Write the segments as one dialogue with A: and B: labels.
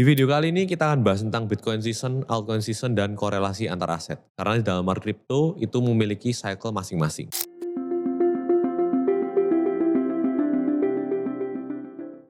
A: Di video kali ini kita akan bahas tentang Bitcoin season, altcoin season, dan korelasi antar aset. Karena di dalam market crypto itu memiliki cycle masing-masing.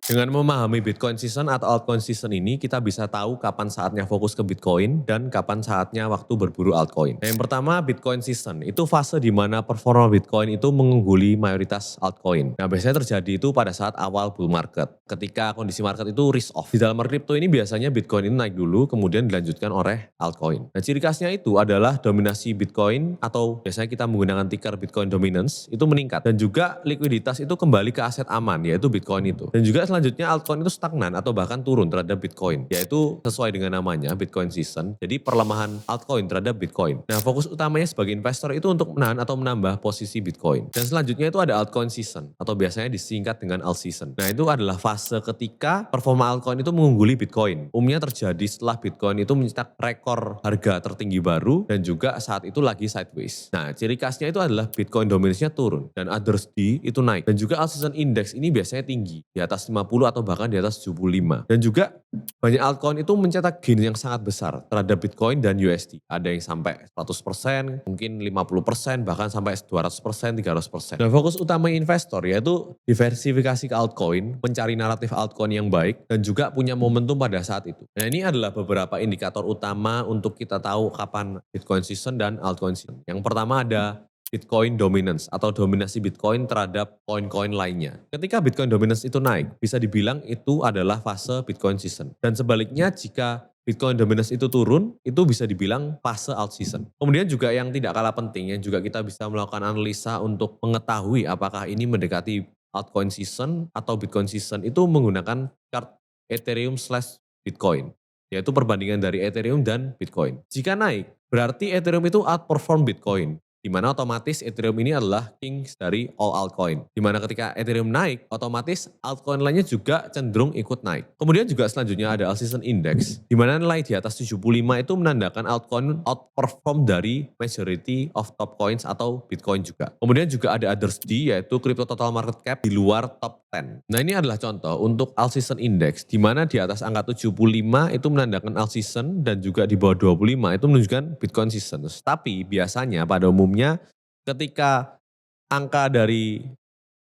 A: Dengan memahami Bitcoin season atau altcoin season ini, kita bisa tahu kapan saatnya fokus ke Bitcoin dan kapan saatnya waktu berburu altcoin. Nah, yang pertama, Bitcoin season. Itu fase di mana performa Bitcoin itu mengungguli mayoritas altcoin. Nah, biasanya terjadi itu pada saat awal bull market. Ketika kondisi market itu risk off. Di dalam market crypto ini biasanya Bitcoin ini naik dulu, kemudian dilanjutkan oleh altcoin. Nah, ciri khasnya itu adalah dominasi Bitcoin atau biasanya kita menggunakan ticker Bitcoin dominance itu meningkat. Dan juga likuiditas itu kembali ke aset aman, yaitu Bitcoin itu. Dan juga selanjutnya altcoin itu stagnan atau bahkan turun terhadap Bitcoin, yaitu sesuai dengan namanya Bitcoin season. Jadi perlemahan altcoin terhadap Bitcoin. Nah, fokus utamanya sebagai investor itu untuk menahan atau menambah posisi Bitcoin. Dan selanjutnya itu ada altcoin season atau biasanya disingkat dengan alt season. Nah, itu adalah fase ketika performa altcoin itu mengungguli Bitcoin. Umumnya terjadi setelah Bitcoin itu mencetak rekor harga tertinggi baru dan juga saat itu lagi sideways. Nah, ciri khasnya itu adalah Bitcoin dominasinya turun dan others D itu naik. Dan juga alt season index ini biasanya tinggi, di atas 50 atau bahkan di atas 75. Dan juga banyak altcoin itu mencetak gain yang sangat besar terhadap Bitcoin dan USD. Ada yang sampai 100%, mungkin 50%, bahkan sampai 200%, 300%. Nah, fokus utama investor yaitu diversifikasi ke altcoin, mencari naratif altcoin yang baik, dan juga punya momentum pada saat itu. Nah, ini adalah beberapa indikator utama untuk kita tahu kapan Bitcoin season dan altcoin season. Yang pertama ada Bitcoin dominance atau dominasi Bitcoin terhadap koin-koin lainnya. Ketika Bitcoin dominance itu naik, bisa dibilang itu adalah fase Bitcoin season. Dan sebaliknya jika Bitcoin dominance itu turun, itu bisa dibilang fase alt season. Kemudian juga yang tidak kalah penting, yang juga kita bisa melakukan analisa untuk mengetahui apakah ini mendekati altcoin season atau Bitcoin season itu menggunakan chart Ethereum slash Bitcoin, yaitu perbandingan dari Ethereum dan Bitcoin. Jika naik, berarti Ethereum itu outperform Bitcoin, di mana otomatis Ethereum ini adalah kings dari all altcoin. Di mana ketika Ethereum naik, otomatis altcoin lainnya juga cenderung ikut naik. Kemudian juga selanjutnya ada alt season index, di mana nilai di atas 75 itu menandakan altcoin outperform dari majority of top coins atau Bitcoin juga. Kemudian juga ada others D, yaitu crypto total market cap di luar top 10. Nah, ini adalah contoh untuk alt season index, di mana di atas angka 75 itu menandakan alt season dan juga di bawah 25 itu menunjukkan Bitcoin season. Tapi biasanya pada umumnya ketika angka dari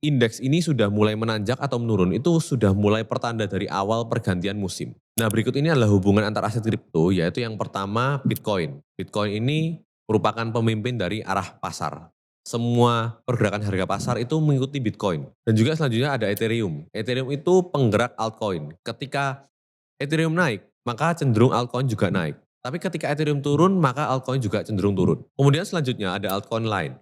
A: indeks ini sudah mulai menanjak atau menurun, itu sudah mulai pertanda dari awal pergantian musim. Nah, berikut ini adalah hubungan antar aset kripto, yaitu yang pertama Bitcoin. Bitcoin ini merupakan pemimpin dari arah pasar. Semua pergerakan harga pasar itu mengikuti Bitcoin. Dan juga selanjutnya ada Ethereum. Ethereum itu penggerak altcoin. Ketika Ethereum naik, maka cenderung altcoin juga naik. Tapi ketika Ethereum turun, maka altcoin juga cenderung turun. Kemudian selanjutnya ada altcoin lain.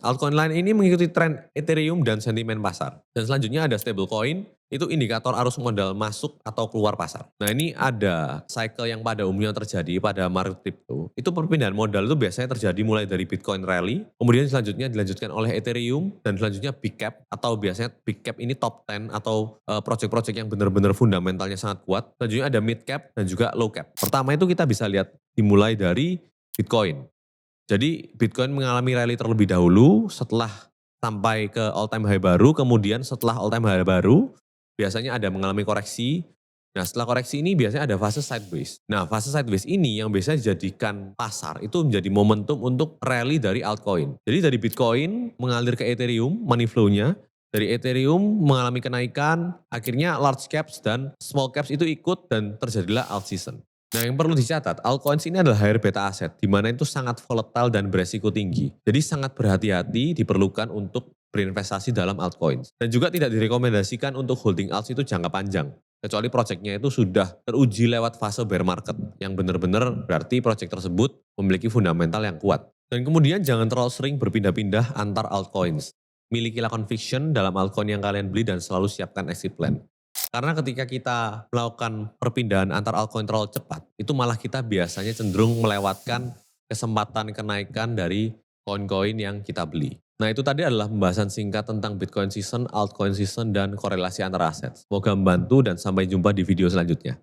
A: Altcoin lain ini mengikuti tren Ethereum dan sentimen pasar. Dan selanjutnya ada stablecoin, itu indikator arus modal masuk atau keluar pasar. Nah, ini ada cycle yang pada umumnya terjadi pada market crypto. Itu perpindahan modal itu biasanya terjadi mulai dari Bitcoin rally, kemudian selanjutnya dilanjutkan oleh Ethereum, dan selanjutnya big cap atau biasanya big cap ini top 10 atau project-project yang benar-benar fundamentalnya sangat kuat. Selanjutnya ada mid cap dan juga low cap. Pertama itu kita bisa lihat dimulai dari Bitcoin. Jadi Bitcoin mengalami rally terlebih dahulu setelah sampai ke all time high baru, kemudian setelah all time high baru biasanya ada mengalami koreksi. Nah, setelah koreksi ini biasanya ada fase sideways. Nah, fase sideways ini yang biasanya dijadikan pasar itu menjadi momentum untuk rally dari altcoin. Jadi dari Bitcoin mengalir ke Ethereum, money flow-nya. Dari Ethereum mengalami kenaikan, akhirnya large caps dan small caps itu ikut dan terjadilah alt season. Nah, yang perlu dicatat, altcoins ini adalah higher beta aset, di mana itu sangat volatile dan beresiko tinggi. Jadi sangat berhati-hati diperlukan untuk berinvestasi dalam altcoins. Dan juga tidak direkomendasikan untuk holding alts itu jangka panjang. Kecuali proyeknya itu sudah teruji lewat fase bear market, yang benar-benar berarti proyek tersebut memiliki fundamental yang kuat. Dan kemudian jangan terlalu sering berpindah-pindah antar altcoins. Milikilah conviction dalam altcoin yang kalian beli dan selalu siapkan exit plan. Karena ketika kita melakukan perpindahan antar altcoin terlalu cepat, itu malah kita biasanya cenderung melewatkan kesempatan kenaikan dari koin-koin yang kita beli. Nah, itu tadi adalah pembahasan singkat tentang Bitcoin season, altcoin season, dan korelasi antar aset. Semoga membantu dan sampai jumpa di video selanjutnya.